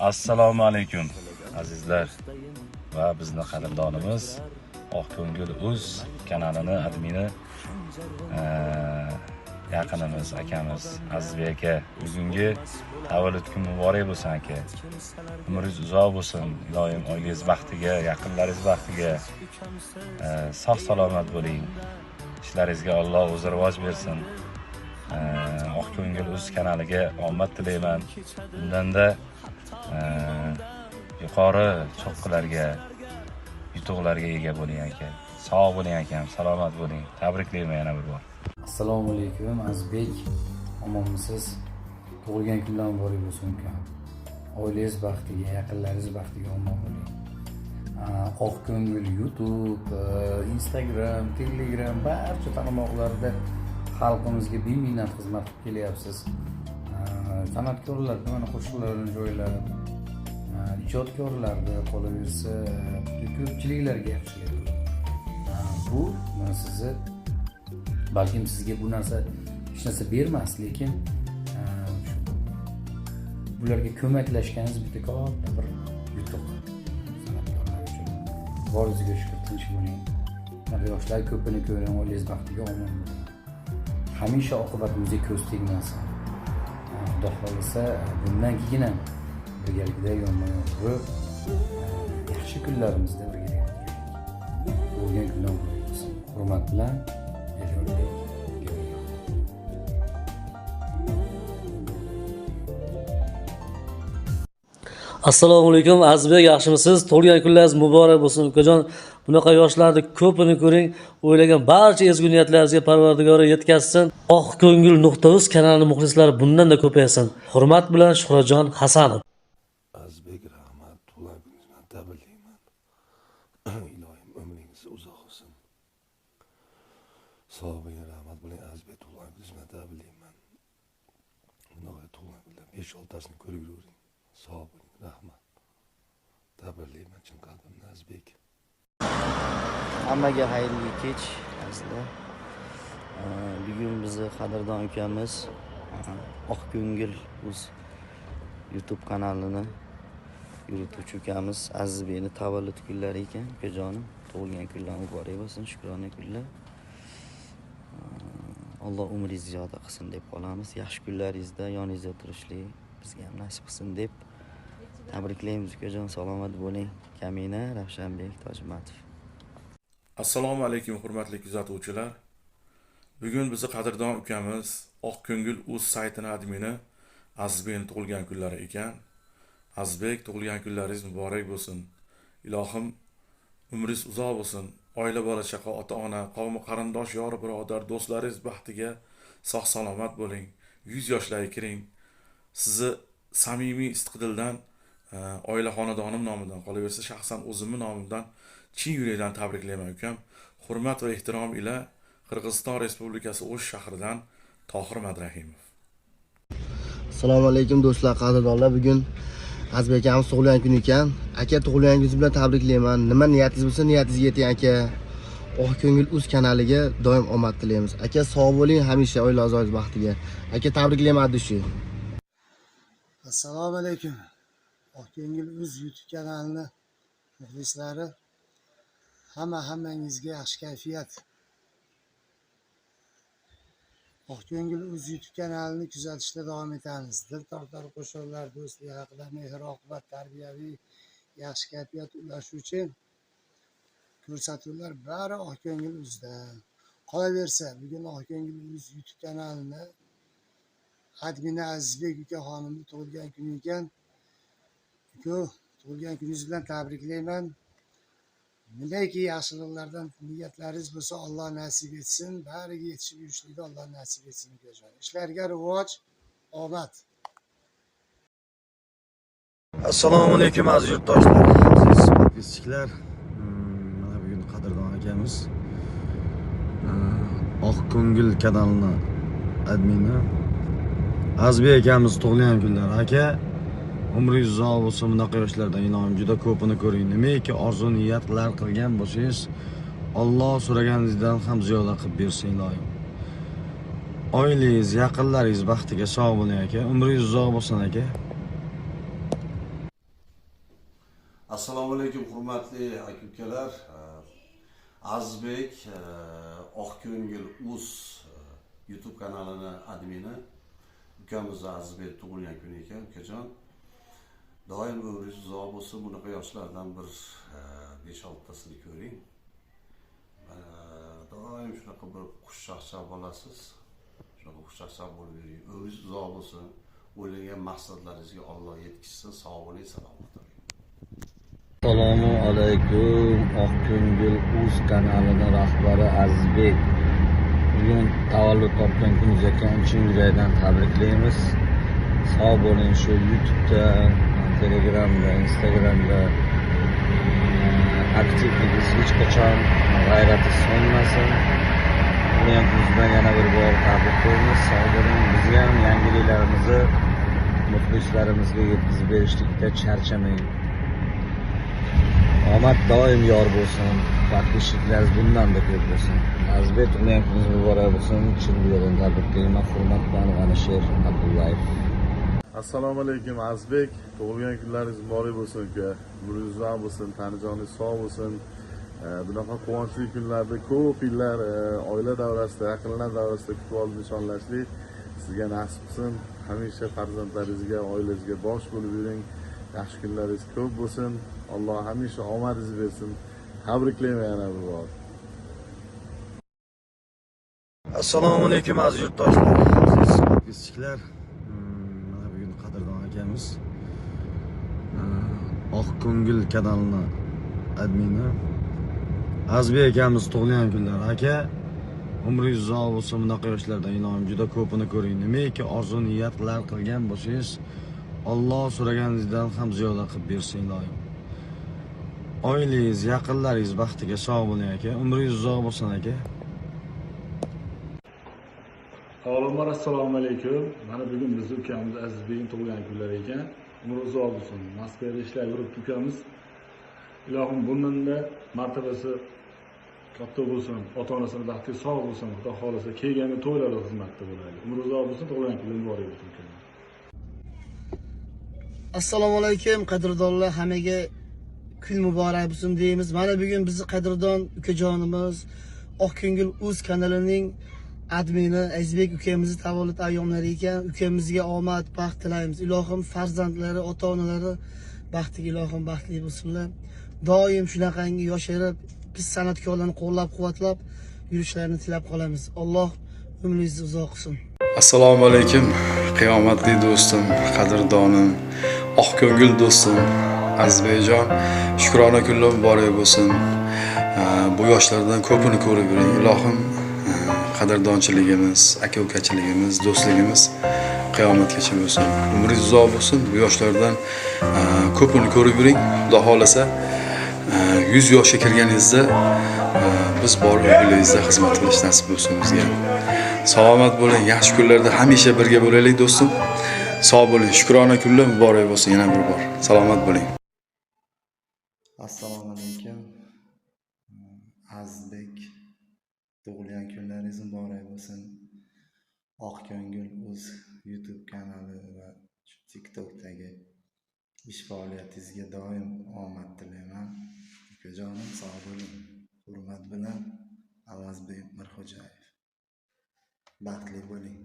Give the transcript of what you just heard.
Assalomu alaykum azizlar va bizni qadrdonimiz Oqko'ngil Uz kanalini admini yaqinimiz akamiz Azizbek aka, bugungi tavallud kuni muborak bo'lsin aka. Umringiz uzoq bo'lsin, iloyim oilangiz baxtiga, yaqinlaringiz baxtiga, sog' salomat bo'ling. İşlaringizga Alloh o'zi rivoj bersin. Oqko'ngil Uz kanaliga omad tilayman. Bundanda yuqori cho'qqilarga, yutuqlarga ega bo'ling aka. Sog' bo'ling akam, salomat bo'ling. Tabriklayman yana bir bor. Assalomu alaykum Azizbek, omonmisiz? Tug'ilgan kunlar muborak bo'lsin ukam. Oilangiz baxtiga, yaqinlaringiz baxtiga omon bo'ling. Oqko'ngil YouTube, Instagram, Telegram barcha tarmoqlarda xalqimizga beminnat xizmat qilib kelyapsiz. San'atkorlar, mana qo'shiqlarni joylab, ijodkorlarni qolaversa, ko'pchiliklarga yaxshilik. Bu sizni balkim sizga bu narsa hech narsa bermas, lekin bularga ko'maklashganingiz bitta katta bir yutuq san'atkorlar uchun. Boringizga shukur, tinch bo'ling. Yoshlar ko'pini ko'ring, oilangiz baxtiga omon bo'ling. Hamisha oqibatimizga ko'z tegmasin. Xudo xohlasa bundan keyin ham birgalikda yonma-yon turib, yaxshi kunlarimizda birgalikda bo'lgan kunlar bo'lsin. Hurmat bilan Assalomu alaykum Azizbek, yaxshimisiz? Tug'ilgan kunlaringiz muborak bo'lsin ukajon. Bunaqa yoshlarni ko'pini ko'ring, o'ylagan barcha ezgu niyatlaringizga Parvardigori yetkazsin. Oqko'ngil.uz kanali muxlislari bundan-da ko'paysin. Hurmat bilan Shuhratjon Hasanov. Azizbek, rahmat, tug'ilgan kuningizdan tabriklayman. Iloyim umringiz uzoq bo'lsin. Sog' bo'ling, rahmat bo'ling Azizbek, tug'ilgan kuningizdan tabriklayman. Bunaqa tug'ilgan kunlar 5-6tasini ko'rib yuring. Sog' bo'ling, rahmat. Tabriklayman chin qalbimdan Azizbek. Hammaga xayrli kech azizlar. Bugun bizni qadrdon ukamiz Oqko'ngil Uz YouTube kanalini yurituvchi ukamiz Azizbekni tavallud kunlari ekan. Ukajonim, tug'ilgan kunlar muborak bo'lsin, shukrona kunlar. Alloh umringizni ziyoda qilsin deb qolamiz. Yaxshi kunlaringizda yoningizda turishlik bizga ham nasib qilsin deb tabriklaymiz ukajon. Salomat bo'ling. Kamina Ravshanbek Tojmatov. Assalomu alaykum hurmatli kuzatuvchilar. Bugun bizni qadrdon ukamiz Oqko'ngil Uz saytini admini Azizbek tug'ilgan kunlari ekan. Azizbek, tug'ilgan kunlaringiz muborak bo'lsin. Ilohim umringiz uzoq bo'lsin. Oila bola chaqa, ota-ona, qavmi qarindosh, yor birodar, do'stlaringiz baxtiga sog' salomat bo'ling. 100 yoshlarga kiring. Sizni samimiy istiqdildan oila xonadonim nomidan, qolaversa shaxsan o'zimning nomimdan chin yurakdan tabriklayman ukam. Hurmat va ehtirom ila Qirg'iziston Respublikasi O'sh shahridan Tohir Madrahimov. Assalomu alaykum do'stlar, qadrdonlar. Bugun Azizbek akamiz tug'ilgan kun ekan. Aka, tug'ilgan kuningiz bilan tabriklayman. Nima niyatingiz bo'lsa, niyatingizga yeting aka. Oqko'ngil Uz kanaliga doim omad tilaymiz. Aka, sog' bo'ling, hamisha oila a'zoingiz baxtiga. Aka, tabriklayman dushi. Assalomu alaykum. Oqko'ngil Uz YouTube kanalini muxlislari, hammangizga yaxshi kayfiyat. Oqko'ngil Uz YouTube kanalini kuzatishda davom etamiz. Dil tortar qo'shiqlar, do'stlik haqida, mehr-oqibat, tarbiyaviy yaxshi kayfiyat ulashuvchi ko'rsatuvlar bari Oqko'ngil Uzda. Qolaversa, bugun Oqko'ngil Uz YouTube kanalini admini Azizbek uka xonimning tug'ilgan kuni ekan. Tug'ilgan kuningiz bilan tabriklayman. Nimaiki yaxshiliklardan niyatlaringiz bo'lsa Alloh nasib etsin. Bariga yetishib yurishlikni Alloh nasib etsin ukajon. Ishlarga rivoj, omad. Assalomu alaykum aziz yurtdoshlar, aziz podpisчиклар. Mana bugun qadrdon akamiz Oqko'ngil kanalini admini Azizbek akamiz tug'ilgan kunlar. Aka, umringiz uzoq bo'lsin, bunaqa yoshlardan iloyim juda ko'pini ko'ring. Nimaiki orzu niyatlar qilgan bo'lsangiz, Alloh so'raganingizdan ham ziyoda qilib bersin iloyim. Oilangiz, yaqinlaringiz baxtiga sog' bo'ling aka. Umringiz uzoq bo'lsin aka. Assalomu alaykum hurmatli aka-ukalar. Azizbek Oqko'ngil uz YouTube kanalini admini ukamiz Azizbek tug'ilgan kun ekan. Ukajon doim umringiz uzoq bo'lsin. Bunaqa yoshlardan bir 5-6tasini ko'ring. Doim shunaqa bir xushchaqchaq bo'lasiz. Shunaqa xushchaqchaq bo'lib yuring. Umringiz uzoq bo'lsin. O'ylagan maqsadlaringizga Alloh yetkazsin. Sog' bo'ling, salomat bo'ling. Assalomu alaykum. Oqko'ngil uz kanalini rahbari Azizbek. Bugun tavallud topgan kuningiz ekan, chin yurakdan tabriklaymiz. Sog' bo'ling. Shu YouTube'da, Telegramda, Instagramda aktivligingiz hech qachon g'ayrati so'nmasin. Buni ham bizdan yana bir bor tabriklaymiz. Sog' bo'ling. Bizga ham yangiliklarimizni muxlislarimizga yetkazib berishlikda charchamang. Omad doim yor bo'lsin. Baxtlichiklaringiz bundan-da ko'p bo'lsin. Azizbek tug'ilgan kuningiz muborak bo'lsin. Chin dildan tabriklayman. Hurmat bilan G'anisher Abdullayev. Assalomu alaykum Azizbek, tug'ilgan kunlaringiz muborak bo'lsin uka. Umringiz uzoq bo'lsin, tanijoningiz sog' bo'lsin. Bunaqa quvonchli kunlarda ko'p yillar oila davrasida, yaqinlar davrasida kutib olib nishonlashlik sizga nasib qilsin. Hamisha farzandlaringizga, oilangizga bosh bo'lib yuring. Yaxshi kunlaringiz ko'p bo'lsin. Alloh hamisha omadingizni bersin. Tabriklayman yana bir bor. Assalomu alaykum aziz yurtdoshlar, aziz podpисчиклар. Mana bugun qadrdon akamiz Oqko'ngil kanalini admini Azizbek akamiz tug'ilgan kunlar. Aka, umringiz uzoq bo'lsin. Bunaqa yoshlardan iloyim juda ko'pini ko'ring. Nimaiki orzu niyatlar qilgan bo'lsangiz, Alloh so'raganingizdan ham ziyoda qilib bersin iloyim. Oilangiz, yaqinlaringiz baxtiga sog' bo'ling aka. Umringiz uzoq bo'lsin aka. Avvalambor assalomu alaykum. Mana bugun biz ukamiz Azizbekning tug'ilgan kunlari ekan. Umri uzoq bo'lsin. Moskvada ishlar yuribdi ukamiz. Ilohim bundan-da martabasi katta bo'lsin. Ota-onasini baxtiga sog' bo'lsin. Xudo xolasa kelgan to'ylarda xizmatda bo'ladi. Umri uzoq bo'lsin, tug'ilgan kunlar muborak bo'lsin ukalar. Assalomu alaykum qadrdonlar, hammaga kun muborak bo'lsin deymiz. Mana bugun bizni qadrdon ukajonimiz Oqko'ngil uz kanalining admini Azizbek ukamizni tavallud ayyomlari ekan. Ukamizga omad, baxt tilaymiz. Ilohim farzandlari, ota-onalari baxtiga ilohim baxtli bo'lsinlar. Doim shunaqangi yosharib, biz san'atkorlarni qo'llab-quvvatlab yurishlarini tilab qolamiz. Alloh umringizni uzoq qilsin. Assalomu alaykum qiyomatli do'stim, qadrdonim, oqko'ngil do'stim Azizbekjon, shukrona kunlar muborak bo'lsin. Bu yoshlardan ko'pini ko'rib yuring. Ilohim qadrdonchiligimiz, aka-ukachiligimiz, do'stligimiz qiyomatgacha bo'lsin. Umringiz uzoq bo'lsin. Bu yoshlardan ko'pini ko'rib yuring. Xudo xolasa 100 yoshga kirganingizda biz bor o'g'lingizda xizmat qilish nasib bo'lsin bizga. Salomat bo'ling, yaxshi kunlarda hamisha birga bo'laylik do'stim. Sog' bo'ling, shukrona kunlar muborak bo'lsin yana bir bor. Salomat bo'ling. Assalomu alaykum. Azizbek tug'ilgan kunlaringiz muborak bo'lsin. Oqko'ngil uz YouTube kanali va TikTokdagi ish faoliyatingizga doim omad tilayman. Ukajonim sog' bo'ling. Hurmat bilan Avazbek Mirxo'jayev. Baxtli bo'ling.